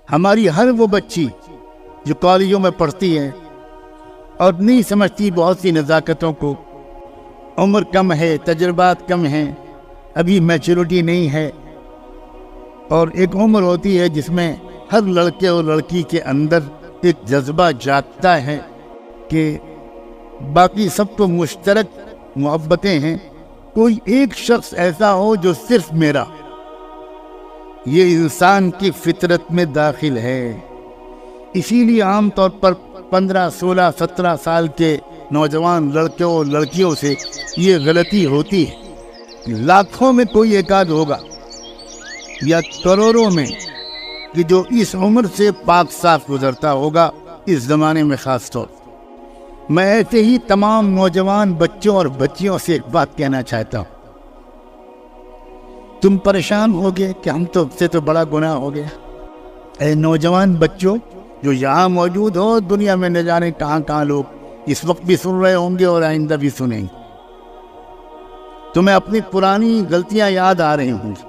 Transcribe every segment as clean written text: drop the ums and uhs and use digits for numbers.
ہماری ہر وہ بچی جو کالجوں میں پڑھتی ہے اور نہیں سمجھتی بہت سی نزاکتوں کو، عمر کم ہے، تجربات کم ہیں، ابھی میچورٹی نہیں ہے، اور ایک عمر ہوتی ہے جس میں ہر لڑکے اور لڑکی کے اندر ایک جذبہ جاگتا ہے کہ باقی سب کو مشترک محبتیں ہیں، کوئی ایک شخص ایسا ہو جو صرف میرا، یہ انسان کی فطرت میں داخل ہے۔ اسی لیے عام طور پر 15، 16، 17 سال کے نوجوان لڑکوں اور لڑکیوں سے یہ غلطی ہوتی ہے۔ لاکھوں میں کوئی ایک آدھ ہوگا یا کروڑوں میں کہ جو اس عمر سے پاک صاف گزرتا ہوگا، اس زمانے میں خاص طور۔ میں ایسے ہی تمام نوجوان بچوں اور بچیوں سے ایک بات کہنا چاہتا ہوں۔ تم پریشان ہوگے کہ ہم سے تو بڑا گناہ ہو گیا۔ اے نوجوان بچوں جو یہاں موجود ہو، دنیا میں نہ جانے کہاں کہاں لوگ اس وقت بھی سن رہے ہوں گے اور آئندہ بھی سنیں گے، تمہیں اپنی پرانی غلطیاں یاد آ رہی ہوں گی۔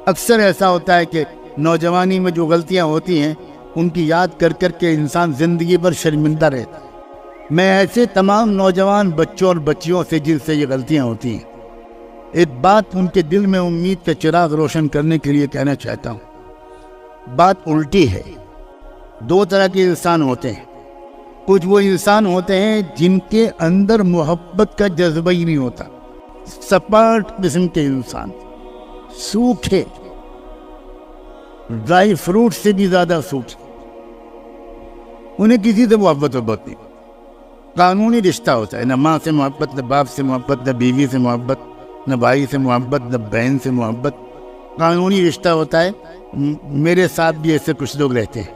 اکثر ایسا ہوتا ہے کہ نوجوانی میں جو غلطیاں ہوتی ہیں ان کی یاد کر کر کے انسان زندگی بھر شرمندہ رہتا ہے۔ میں ایسے تمام نوجوان بچوں اور بچیوں سے جن سے یہ غلطیاں ہوتی ہیں، ایک بات ان کے دل میں امید کا چراغ روشن کرنے کے لیے کہنا چاہتا ہوں۔ بات الٹی ہے۔ دو طرح کے انسان ہوتے ہیں۔ کچھ وہ انسان ہوتے ہیں جن کے اندر محبت کا جذبہ ہی نہیں ہوتا، سپاٹ قسم کے انسان، سوکھے، ڈرائی فروٹ سے بھی زیادہ سوکھے، انہیں کسی سے محبت نہیں۔ قانونی رشتہ ہوتا ہے، نہ ماں سے محبت، نہ باپ سے محبت، نہ بیوی سے محبت، نہ بھائی سے محبت، نہ بہن سے محبت، قانونی رشتہ ہوتا ہے۔ میرے ساتھ بھی ایسے کچھ لوگ رہتے ہیں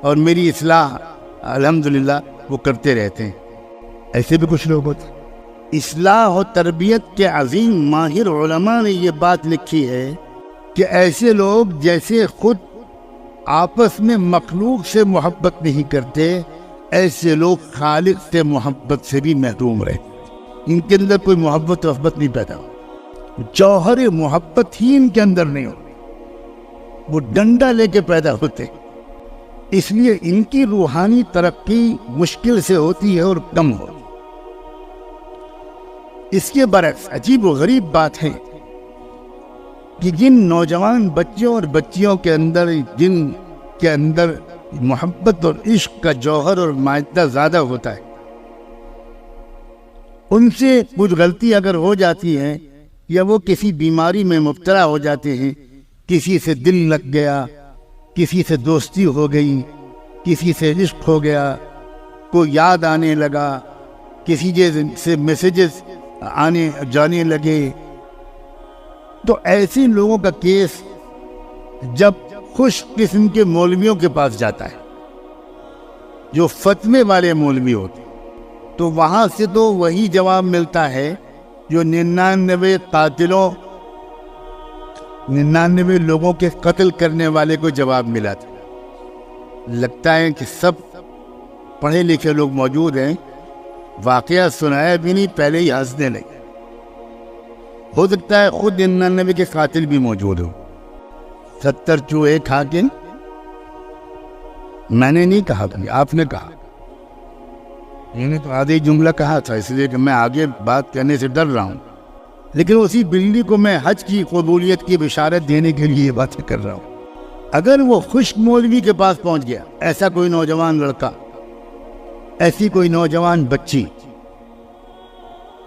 اور میری اصلاح الحمدللہ وہ کرتے رہتے ہیں۔ ایسے بھی کچھ لوگ ہوتے ہیں۔ اصلاح و تربیت کے عظیم ماہر علماء نے یہ بات لکھی ہے کہ ایسے لوگ جیسے خود آپس میں مخلوق سے محبت نہیں کرتے، ایسے لوگ خالق سے محبت سے بھی محروم رہے۔ ان کے اندر کوئی محبت نہیں پیدا ہو، جوہر محبت ہی ان کے اندر نہیں ہو، وہ ڈنڈا لے کے پیدا ہوتے، اس لیے ان کی روحانی ترقی مشکل سے ہوتی ہے اور کم ہوتی۔ اس کے برعکس عجیب و غریب بات ہے کہ جن نوجوان بچوں اور بچیوں کے اندر، جن کے اندر محبت اور عشق کا جوہر اور مادہ زیادہ ہوتا ہے، ان سے کچھ غلطی اگر ہو جاتی ہے یا وہ کسی بیماری میں مبتلا ہو جاتے ہیں، کسی سے دل لگ گیا، کسی سے دوستی ہو گئی، کسی سے عشق ہو گیا، کوئی یاد آنے لگا، کسی سے میسیجز آنے جانے لگے، تو ایسے لوگوں کا کیس جب خوش قسم کے مولویوں کے پاس جاتا ہے، جو فتوے والے مولوی ہوتے، تو وہاں سے تو وہی جواب ملتا ہے جو 99 قاتلوں، 99 لوگوں کے قتل کرنے والے کو جواب ملا تھا۔ لگتا ہے کہ سب پڑھے لکھے لوگ موجود ہیں، واقعہ سنایا بھی نہیں، پہلے ہی ہنسنے لگے۔ ہو سکتا ہے خود 99 کے قاتل بھی موجود ہو۔ 70 چوہے کھا کے، میں نے نہیں کہا تھا، آپ نے کہا، میں نے تو آدھی جملہ کہا تھا، اس لیے کہ میں آگے بات کرنے سے ڈر رہا ہوں، لیکن اسی بلی کو میں حج کی قبولیت کی بشارت دینے کے لیے یہ باتیں کر رہا ہوں۔ اگر وہ خشک مولوی کے پاس پہنچ گیا، ایسا کوئی نوجوان لڑکا، ایسی کوئی نوجوان بچی،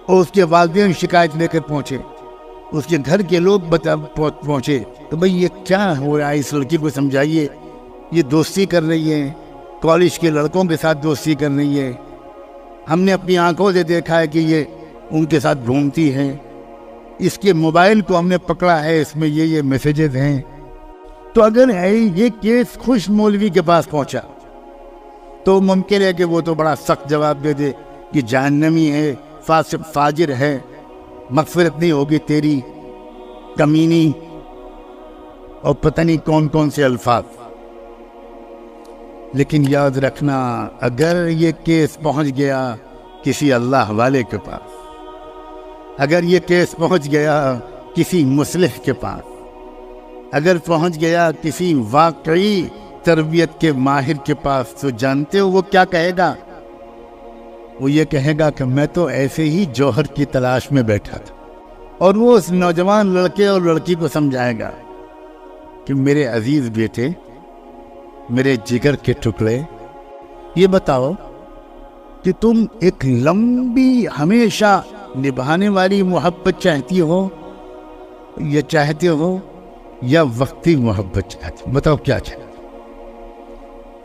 اور اس کے والدین شکایت لے کر پہنچے، اس کے گھر کے لوگ پہنچے، تو بھئی یہ کیا ہو رہا ہے، اس لڑکی کو سمجھائیے، یہ دوستی کر رہی ہے، کالج کے لڑکوں کے ساتھ دوستی کر رہی ہے، ہم نے اپنی آنکھوں سے دیکھا ہے کہ یہ ان کے ساتھ گھومتی ہے، اس کے موبائل کو ہم نے پکڑا ہے، اس میں یہ میسیجز ہیں۔ تو اگر یہ کیس خوش مولوی کے پاس پہنچا تو ممکن ہے کہ وہ تو بڑا سخت جواب دے دے کہ جہنمی ہے، فاسق فاجر ہے، مغفرت نہیں ہوگی تیری، کمینی، اور پتہ نہیں کون کون سے الفاظ۔ لیکن یاد رکھنا، اگر یہ کیس پہنچ گیا کسی اللہ والے کے پاس، اگر یہ کیس پہنچ گیا کسی مصلح کے پاس، اگر پہنچ گیا کسی واقعی تربیت کے ماہر کے پاس تو جانتے ہو وہ کیا کہے گا؟ وہ یہ کہے گا کہ میں تو ایسے ہی جوہر کی تلاش میں بیٹھا تھا، اور وہ اس نوجوان لڑکے اور لڑکی کو سمجھائے گا کہ میرے عزیز بیٹے، میرے جگر کے ٹکڑے، یہ بتاؤ کہ تم ایک لمبی ہمیشہ نبھانے والی محبت چاہتی ہو یا وقتی محبت چاہتی ہو؟ بتاؤ کیا چاہتی ہو؟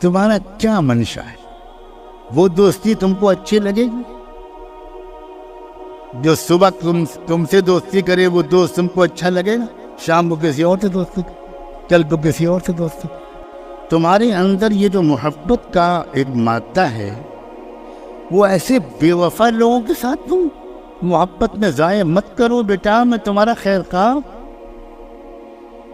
تمہارا کیا منشا ہے؟ وہ دوستی تم کو اچھی لگے گی؟ جو صبح تم سے دوستی کرے وہ دوست تم کو اچھا لگے گا؟ شام کو کسی اور سے دوستی کرے، کل کو کسی اور سے دوستی کرے؟ تمہارے اندر یہ جو محبت کا ایک مادہ ہے، وہ ایسے بے وفا لوگوں کے ساتھ تم محبت میں ضائع مت کرو بیٹا۔ میں تمہارا خیر خواہ،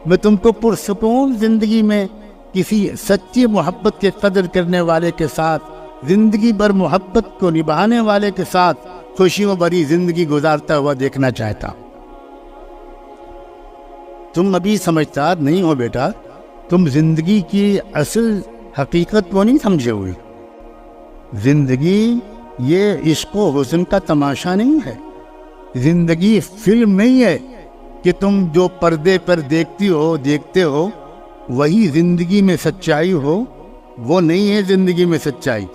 میں تم کو پرسکون زندگی میں کسی سچی محبت کے قدر کرنے والے کے ساتھ، زندگی بھر محبت کو نبھانے والے کے ساتھ خوشیوں بھری زندگی گزارتا ہوا دیکھنا چاہتا ہوں۔ تم ابھی سمجھدار نہیں ہو بیٹا، تم زندگی کی اصل حقیقت کو نہیں سمجھے ہوئے۔ زندگی یہ عشق و حسن کا تماشا نہیں ہے، زندگی فلم نہیں ہے کہ تم جو پردے پر دیکھتے ہو وہی زندگی میں سچائی ہو، وہ نہیں ہے زندگی میں سچائی۔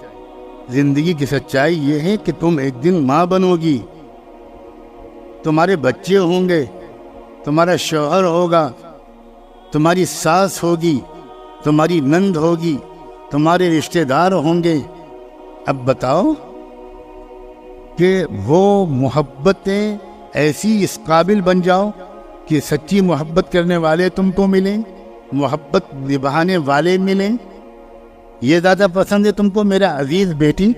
زندگی کی سچائی یہ ہے کہ تم ایک دن ماں بنو گی، تمہارے بچے ہوں گے، تمہارا شوہر ہوگا، تمہاری ساس ہوگی، تمہاری نند ہوگی، تمہارے رشتہ دار ہوں گے۔ اب بتاؤ کہ وہ محبتیں ایسی اس قابل بن جاؤ کہ سچی محبت کرنے والے تم کو ملیں، محبت نبھانے والے ملیں۔ یہ زیادہ پسند ہے تم کو میرا عزیز بیٹی؟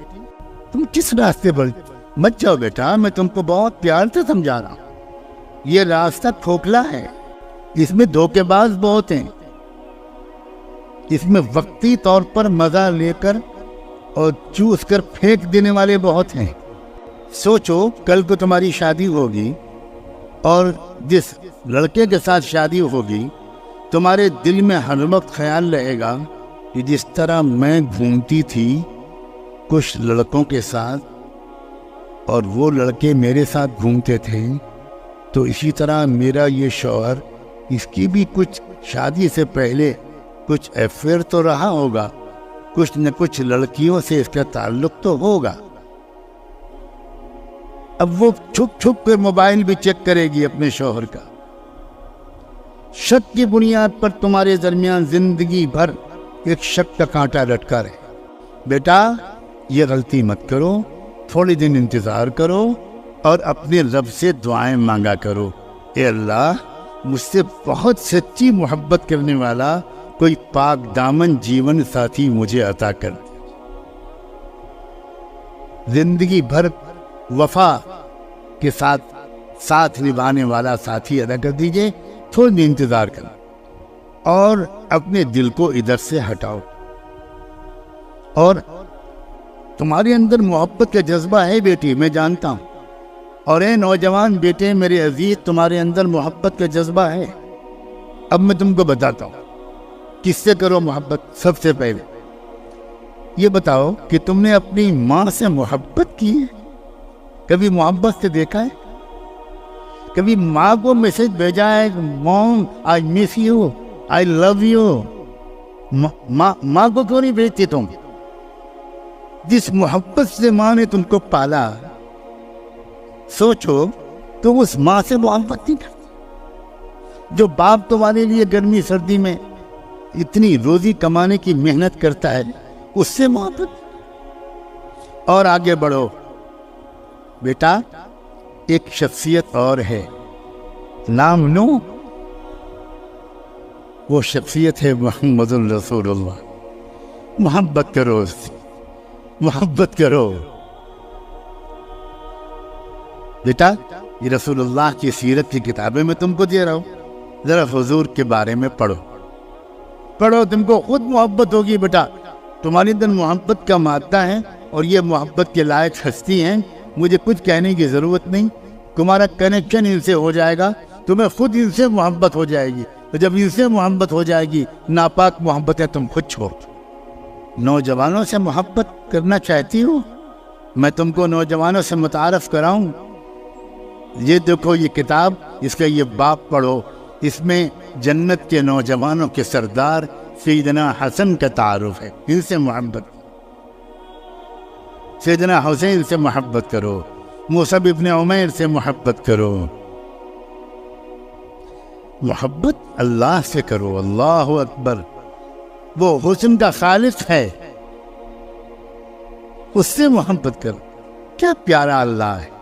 تم کس راستے پر مت جاؤ بیٹا، میں تم کو بہت پیار سے سمجھا رہا ہوں۔ یہ راستہ کھوکھلا ہے، اس میں دھوکے باز بہت ہیں، اس میں وقتی طور پر مزہ لے کر اور چوس کر پھینک دینے والے بہت ہیں۔ سوچو کل کو تمہاری شادی ہوگی اور جس لڑکے کے ساتھ شادی ہوگی تمہارے دل میں ہر وقت خیال رہے گا کہ جس طرح میں گھومتی تھی کچھ لڑکوں کے ساتھ اور وہ لڑکے میرے ساتھ گھومتے تھے، تو اسی طرح میرا یہ شوہر، اس کی بھی کچھ شادی سے پہلے کچھ افیئر تو رہا ہوگا، کچھ نہ کچھ لڑکیوں سے اس کا تعلق تو ہوگا۔ اب وہ چھپ چھپ کر موبائل بھی چیک کرے گی اپنے شوہر کا۔ شک کی بنیاد پر تمہارے درمیان زندگی بھر ایک شک کا کانٹا لٹکا رہے۔ بیٹا یہ غلطی مت کرو، تھوڑی دن انتظار کرو اور اپنے رب سے دعائیں مانگا کرو، اے اللہ مجھ سے بہت سچی محبت کرنے والا کوئی پاک دامن جیون ساتھی مجھے عطا کر دے۔ زندگی بھر وفا کے ساتھ نبھانے والا ساتھی ادا کر دیجئے، تھوڑی دیر انتظار کرنا اور اپنے دل کو ادھر سے ہٹاؤ۔ اور تمہارے اندر محبت کا جذبہ ہے بیٹی، میں جانتا ہوں، اور اے نوجوان بیٹے میرے عزیز، تمہارے اندر محبت کا جذبہ ہے۔ اب میں تم کو بتاتا ہوں کس سے کرو محبت۔ سب سے پہلے یہ بتاؤ کہ تم نے اپنی ماں سے محبت کی ہے؟ کبھی محبت سے دیکھا ہے؟ کبھی ماں کو میسج بھیجا ہے مام آئی miss you, I love you? ماں کو کیوں نہیں بھیجتی تم؟ جس محبت سے ماں نے تم کو پالا، سوچو تو اس ماں سے محبت نہیں کرتی؟ جو باپ تمہارے لیے گرمی سردی میں اتنی روزی کمانے کی محنت کرتا ہے، اس سے محبت۔ اور آگے بڑھو بیٹا، ایک شخصیت اور ہے، نام لو، وہ شخصیت ہے محمد الرسول اللہ۔ محبت کرو اس سے، محبت کرو بیٹا۔ یہ رسول اللہ کی سیرت کی کتابیں میں تم کو دے رہا ہوں، ذرا حضور کے بارے میں پڑھو، تم کو خود محبت ہوگی بیٹا۔ تمہارے اندر محبت کا مادہ ہے اور یہ محبت کے لائق ہستی ہیں، مجھے کچھ کہنے کی ضرورت نہیں، تمہارا کنیکشن ان سے ہو جائے گا، تمہیں خود ان سے محبت ہو جائے گی۔ تو جب ان سے محبت ہو جائے گی ناپاک محبتیں تم خود چھوڑ۔ نوجوانوں سے محبت کرنا چاہتی ہو؟ میں تم کو نوجوانوں سے متعارف کراؤں۔ یہ دیکھو یہ کتاب، اس کا یہ باب پڑھو، اس میں جنت کے نوجوانوں کے سردار سیدنا حسن کا تعارف ہے۔ ان سے محبت، سیدنا حسین سے محبت کرو، مصعب ابن عمیر سے محبت کرو۔ محبت اللہ سے کرو، اللہ اکبر، وہ حسن کا خالق ہے، اس سے محبت کرو۔ کیا پیارا اللہ ہے۔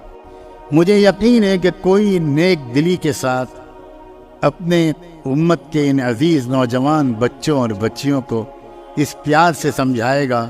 مجھے یقین ہے کہ کوئی نیک دلی کے ساتھ اپنے امت کے ان عزیز نوجوان بچوں اور بچیوں کو اس پیار سے سمجھائے گا